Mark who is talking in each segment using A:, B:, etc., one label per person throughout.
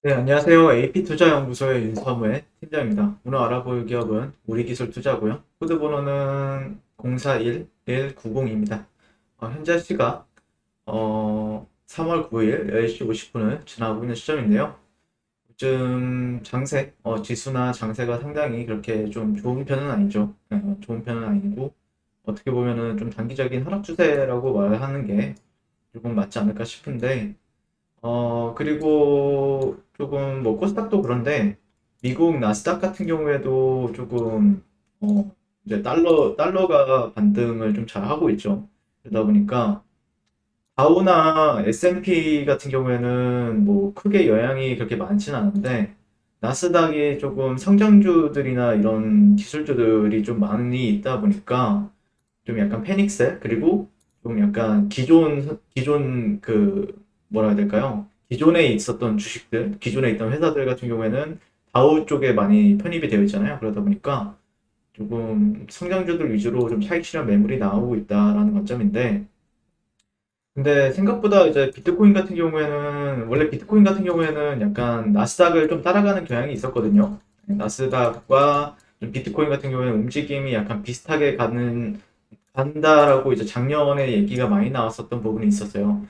A: 네, 안녕하세요. AP투자연구소의 윤서무의 팀장입니다. 오늘 알아볼 기업은 우리기술투자고요. 코드 번호는 041190입니다. 현재 시각 3월 9일 10시 50분을 지나고 있는 시점인데요. 요즘 지수나 장세가 상당히 그렇게 좀 좋은 편은 아니죠. 좋은 편은 아니고 어떻게 보면은 좀 단기적인 하락 추세라고 말하는 게 조금 맞지 않을까 싶은데 그리고 조금 뭐 코스닥도 그런데 미국 나스닥 같은 경우에도 조금 이제 달러가 반등을 좀 잘 하고 있죠. 그러다 보니까 다우나 S&P 같은 경우에는 뭐 크게 영향이 그렇게 많지는 않은데 나스닥이 조금 성장주들이나 이런 기술주들이 좀 많이 있다 보니까 좀 약간 패닉셀 그리고 좀 약간 기존 그 뭐라 해야 될까요? 기존에 있었던 주식들, 기존에 있던 회사들 같은 경우에는 다우 쪽에 많이 편입이 되어 있잖아요. 그러다 보니까 조금 성장주들 위주로 좀 차익 실현 매물이 나오고 있다라는 관점인데, 근데 생각보다 이제 비트코인 같은 경우에는 원래 비트코인 같은 경우에는 약간 나스닥을 좀 따라가는 경향이 있었거든요. 나스닥과 좀 비트코인 같은 경우에는 움직임이 약간 비슷하게 간다라고 이제 작년에 얘기가 많이 나왔었던 부분이 있었어요.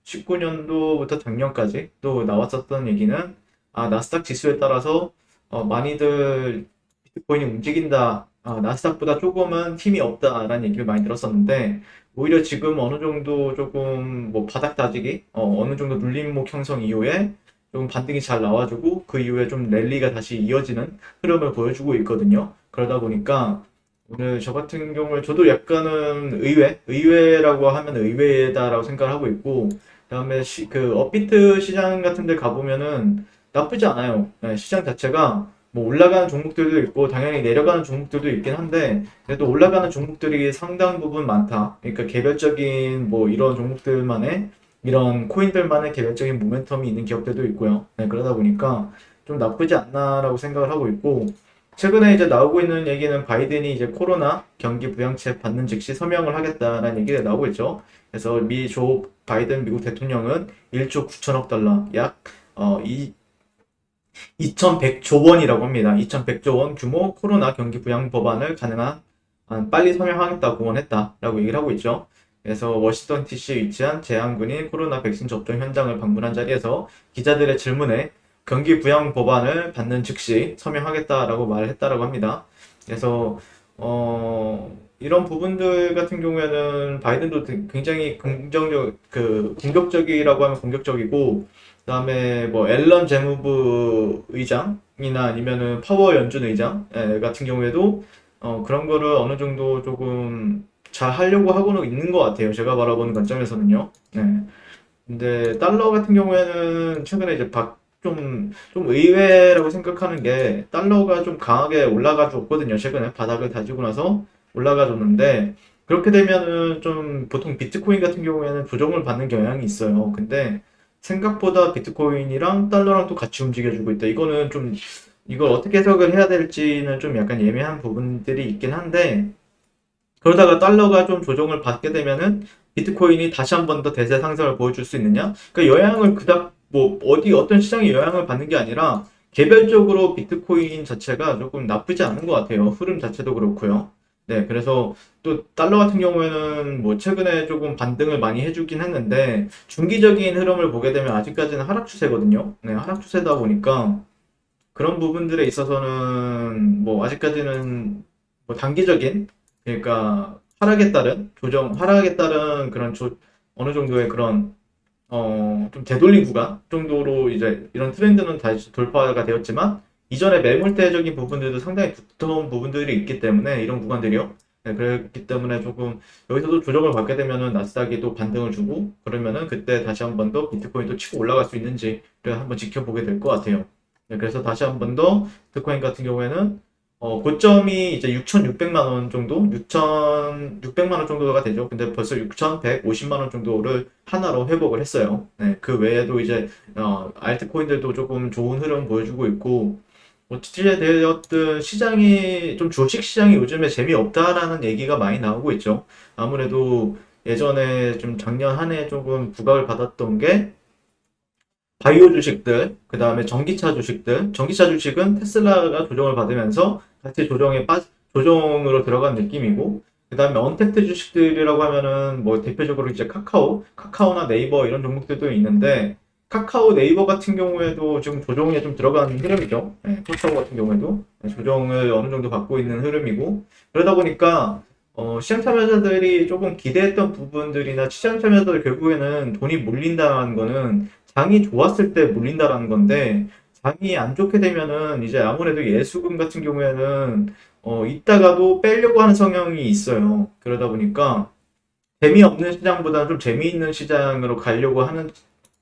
A: 19년도부터 작년까지 또 나왔었던 얘기는 나스닥 지수에 따라서 많이들 비트코인이 움직인다. 나스닥보다 조금은 힘이 없다라는 얘기를 많이 들었었는데 오히려 지금 어느 정도 조금 뭐 바닥 다지기, 어느 정도 눌림목 형성 이후에 좀 반등이 잘 나와주고 그 이후에 좀 랠리가 다시 이어지는 흐름을 보여주고 있거든요. 그러다 보니까 오늘 저 같은 경우에 저도 약간은 의외라고 하면 의외다라고 생각을 하고 있고, 그다음에 그 업비트 시장 같은 데 가보면은 나쁘지 않아요. 네, 시장 자체가 뭐 올라가는 종목들도 있고 당연히 내려가는 종목들도 있긴 한데 그래도 올라가는 종목들이 상당 부분 많다. 그러니까 개별적인 뭐 이런 종목들만의 이런 코인들만의 개별적인 모멘텀이 있는 기업들도 있고요. 네, 그러다 보니까 좀 나쁘지 않나라고 생각을 하고 있고 최근에 이제 나오고 있는 얘기는 바이든이 이제 코로나 경기 부양책 받는 즉시 서명을 하겠다라는 얘기가 나오고 있죠. 그래서 조 바이든 미국 대통령은 1조 9천억 달러, 약 2,100조 원이라고 합니다. 2,100조 원 규모 코로나 경기 부양 법안을 가능한 빨리 서명하겠다고 원했다라고 얘기를 하고 있죠. 그래서 워싱턴 DC에 위치한 제한군인 코로나 백신 접종 현장을 방문한 자리에서 기자들의 질문에 경기 부양 법안을 받는 즉시 서명하겠다라고 말을 했다라고 합니다. 그래서 이런 부분들 같은 경우에는 바이든도 굉장히 공격적이라고 하면 공격적이고 그다음에 뭐 앨런 재무부 의장이나 아니면은 파워 연준 의장 같은 경우에도 그런 거를 어느 정도 조금 잘 하려고 하고는 있는 것 같아요. 제가 바라보는 관점에서는요. 네. 근데 달러 같은 경우에는 최근에 이제 좀 의외라고 생각하는 게 달러가 좀 강하게 올라가 줬거든요. 최근에 바닥을 다지고 나서 올라가 줬는데 그렇게 되면은 좀 보통 비트코인 같은 경우에는 조정을 받는 경향이 있어요. 근데 생각보다 비트코인이랑 달러랑 또 같이 움직여주고 있다. 이거는 좀 이걸 어떻게 해석을 해야 될지는 좀 약간 예매한 부분들이 있긴 한데 그러다가 달러가 좀 조정을 받게 되면은 비트코인이 다시 한 번 더 대세 상승을 보여줄 수 있느냐? 그러니까 영향을 그닥 뭐 어떤 시장이 영향을 받는 게 아니라 개별적으로 비트코인 자체가 조금 나쁘지 않은 것 같아요. 흐름 자체도 그렇고요. 네, 그래서 또 달러 같은 경우에는 뭐 최근에 조금 반등을 많이 해주긴 했는데 중기적인 흐름을 보게 되면 아직까지는 하락 추세거든요. 네, 하락 추세다 보니까 그런 부분들에 있어서는 뭐 아직까지는 뭐 단기적인 그러니까 하락에 따른 어느 정도의 그런 좀 되돌림 구간 정도로 이제 이런 트렌드는 다시 돌파가 되었지만 이전에 매물대적인 부분들도 상당히 두터운 부분들이 있기 때문에 이런 구간들이요. 네, 그렇기 때문에 조금 여기서도 조정을 받게 되면은 나스닥이 또 반등을 주고 그러면은 그때 다시 한 번 더 비트코인도 치고 올라갈 수 있는지를 한번 지켜보게 될 것 같아요. 네, 그래서 다시 한 번 더 비트코인 같은 경우에는 고점이 이제 6,600만 원 정도, 6,600만 원 정도가 되죠. 근데 벌써 6,150만 원 정도를 하나로 회복을 했어요. 네, 그 외에도 이제 알트코인들도 조금 좋은 흐름 보여주고 있고 어찌 되었든 시장이 좀 주식 시장이 요즘에 재미없다라는 얘기가 많이 나오고 있죠. 아무래도 예전에 좀 작년 한 해 조금 부각을 받았던 게 바이오 주식들, 그 다음에 전기차 주식들, 전기차 주식은 테슬라가 조정을 받으면서 같이 조정으로 들어간 느낌이고, 그 다음에 언택트 주식들이라고 하면은 뭐 대표적으로 이제 카카오나 네이버 이런 종목들도 있는데, 카카오 네이버 같은 경우에도 지금 조정에 좀 들어간 흐름이죠. 네, 카카오 같은 경우에도 조정을 어느 정도 받고 있는 흐름이고, 그러다 보니까 시장 참여자들이 조금 기대했던 부분들이나 시장 참여자들 결국에는 돈이 몰린다는 거는 장이 좋았을 때 몰린다라는 건데, 장이 안 좋게 되면은 이제 아무래도 예수금 같은 경우에는 있다가도 빼려고 하는 성향이 있어요. 그러다 보니까 재미없는 시장보다는 좀 재미있는 시장으로 가려고 하는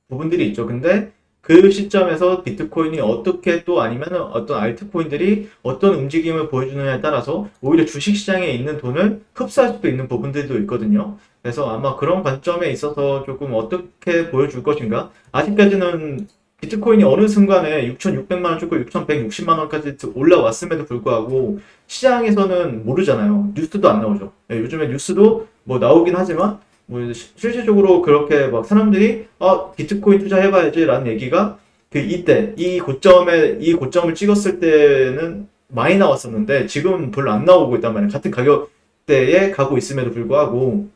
A: 부분들이 있죠. 근데 그 시점에서 비트코인이 어떻게 또 아니면 어떤 알트코인들이 어떤 움직임을 보여주느냐에 따라서 오히려 주식시장에 있는 돈을 흡수할 수도 있는 부분들도 있거든요. 그래서 아마 그런 관점에 있어서 조금 어떻게 보여줄 것인가? 아직까지는 비트코인이 어느 순간에 6,600만 원 찍고 6,160만 원까지 올라왔음에도 불구하고 시장에서는 모르잖아요. 뉴스도 안 나오죠. 네, 요즘에 뉴스도 뭐 나오긴 하지만 뭐 실질적으로 그렇게 막 사람들이 비트코인 투자해봐야지라는 얘기가 그 이때 이 고점을 찍었을 때는 많이 나왔었는데 지금 별로 안 나오고 있단 말이에요. 같은 가격대에 가고 있음에도 불구하고.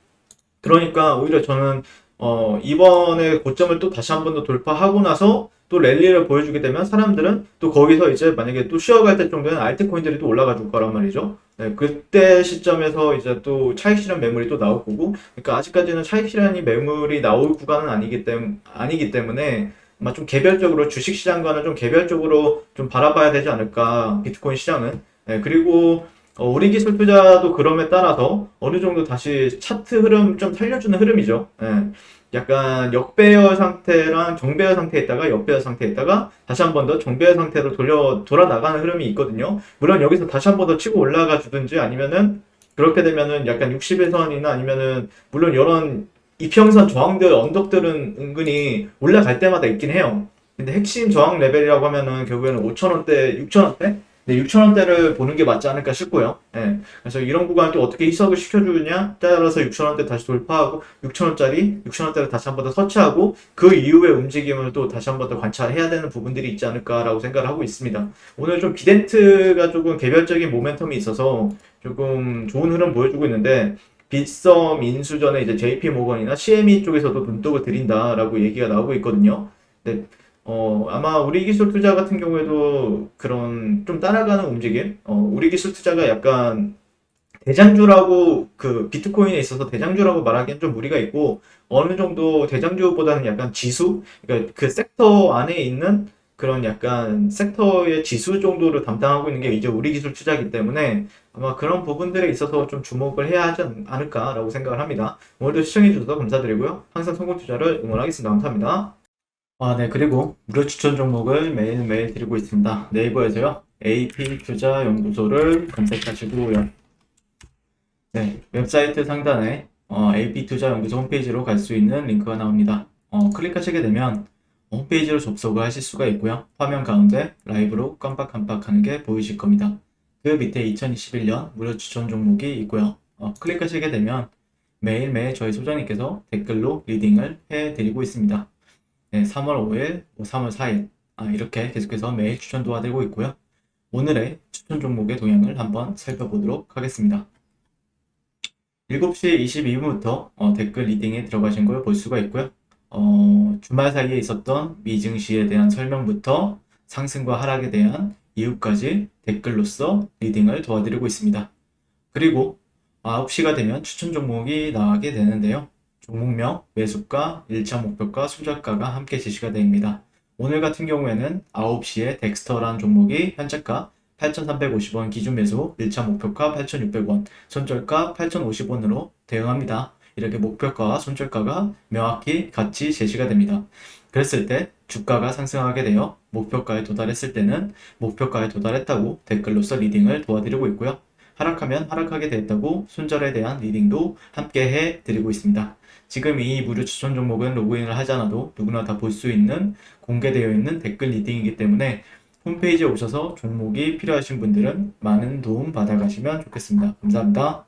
A: 그러니까 오히려 저는 이번에 고점을 또 다시 한 번 더 돌파하고 나서 또 랠리를 보여주게 되면 사람들은 또 거기서 이제 만약에 또 쉬어갈 때 정도는 알트코인들이 또 올라가 줄 거란 말이죠. 네, 그때 시점에서 이제 또 차익 실현 매물이 또 나올 거고, 그러니까 아직까지는 차익 실현이 매물이 나올 구간은 아니기 때문에 아마 좀 개별적으로 주식 시장과는 좀 개별적으로 좀 바라봐야 되지 않을까, 비트코인 시장은. 네, 그리고 우리 기술 투자도 그럼에 따라서 어느 정도 다시 차트 흐름 좀 살려주는 흐름이죠. 예. 약간 역배열 상태랑 정배열 상태에 있다가 역배열 상태에 있다가 다시 한 번 더 정배열 상태로 돌아 나가는 흐름이 있거든요. 물론 여기서 다시 한 번 더 치고 올라가 주든지 아니면은 그렇게 되면은 약간 60일선이나 아니면은 물론 이런 이평선 저항들 언덕들은 은근히 올라갈 때마다 있긴 해요. 근데 핵심 저항 레벨이라고 하면은 결국에는 5,000원대, 6,000원대? 네, 6,000원대를 보는 게 맞지 않을까 싶고요. 예. 그래서 이런 구간을 또 어떻게 희석을 시켜주느냐 따라서 6,000원대 다시 돌파하고 6,000원대를 다시 한 번 더 터치하고 그 이후의 움직임을 또 다시 한 번 더 관찰해야 되는 부분들이 있지 않을까라고 생각을 하고 있습니다. 오늘 좀 비덴트가 조금 개별적인 모멘텀이 있어서 조금 좋은 흐름 보여주고 있는데 빗썸 인수전에 이제 JP 모건이나 CME 쪽에서도 눈독을 들인다라고 얘기가 나오고 있거든요. 네, 아마 우리 기술 투자 같은 경우에도 그런 좀 따라가는 움직임? 우리 기술 투자가 약간 대장주라고 그 비트코인에 있어서 대장주라고 말하기엔 좀 무리가 있고 어느 정도 대장주보다는 약간 지수? 그러니까 그 섹터 안에 있는 그런 약간 섹터의 지수 정도를 담당하고 있는 게 이제 우리 기술 투자이기 때문에 아마 그런 부분들에 있어서 좀 주목을 해야 하지 않을까라고 생각을 합니다. 오늘도 시청해 주셔서 감사드리고요. 항상 성공 투자를 응원하겠습니다. 감사합니다. 네. 그리고 무료 추천 종목을 매일매일 드리고 있습니다. 네이버에서요. AP투자연구소를 검색하시고요. 네. 웹사이트 상단에 AP투자연구소 홈페이지로 갈 수 있는 링크가 나옵니다. 클릭하시게 되면 홈페이지로 접속을 하실 수가 있고요. 화면 가운데 라이브로 깜빡깜빡하는 게 보이실 겁니다. 그 밑에 2021년 무료 추천 종목이 있고요. 클릭하시게 되면 매일매일 저희 소장님께서 댓글로 리딩을 해드리고 있습니다. 네, 3월 5일, 3월 4일 이렇게 계속해서 매일 추천 도와드리고 있고요. 오늘의 추천 종목의 동향을 한번 살펴보도록 하겠습니다. 7시 22분부터 댓글 리딩에 들어가신 걸 볼 수가 있고요. 주말 사이에 있었던 미증시에 대한 설명부터 상승과 하락에 대한 이유까지 댓글로서 리딩을 도와드리고 있습니다. 그리고 9시가 되면 추천 종목이 나가게 되는데요. 종목명, 매수가, 1차 목표가, 손절가가 함께 제시가 됩니다. 오늘 같은 경우에는 9시에 덱스터라는 종목이 현재가 8,350원 기준 매수, 1차 목표가 8,600원, 손절가 8,050원으로 대응합니다. 이렇게 목표가와 손절가가 명확히 같이 제시가 됩니다. 그랬을 때 주가가 상승하게 되어 목표가에 도달했을 때는 목표가에 도달했다고 댓글로서 리딩을 도와드리고 있고요. 하락하면 하락하게 됐다고 손절에 대한 리딩도 함께 해드리고 있습니다. 지금 이 무료 추천 종목은 로그인을 하지 않아도 누구나 다 볼 수 있는 공개되어 있는 댓글 리딩이기 때문에 홈페이지에 오셔서 종목이 필요하신 분들은 많은 도움 받아가시면 좋겠습니다. 감사합니다.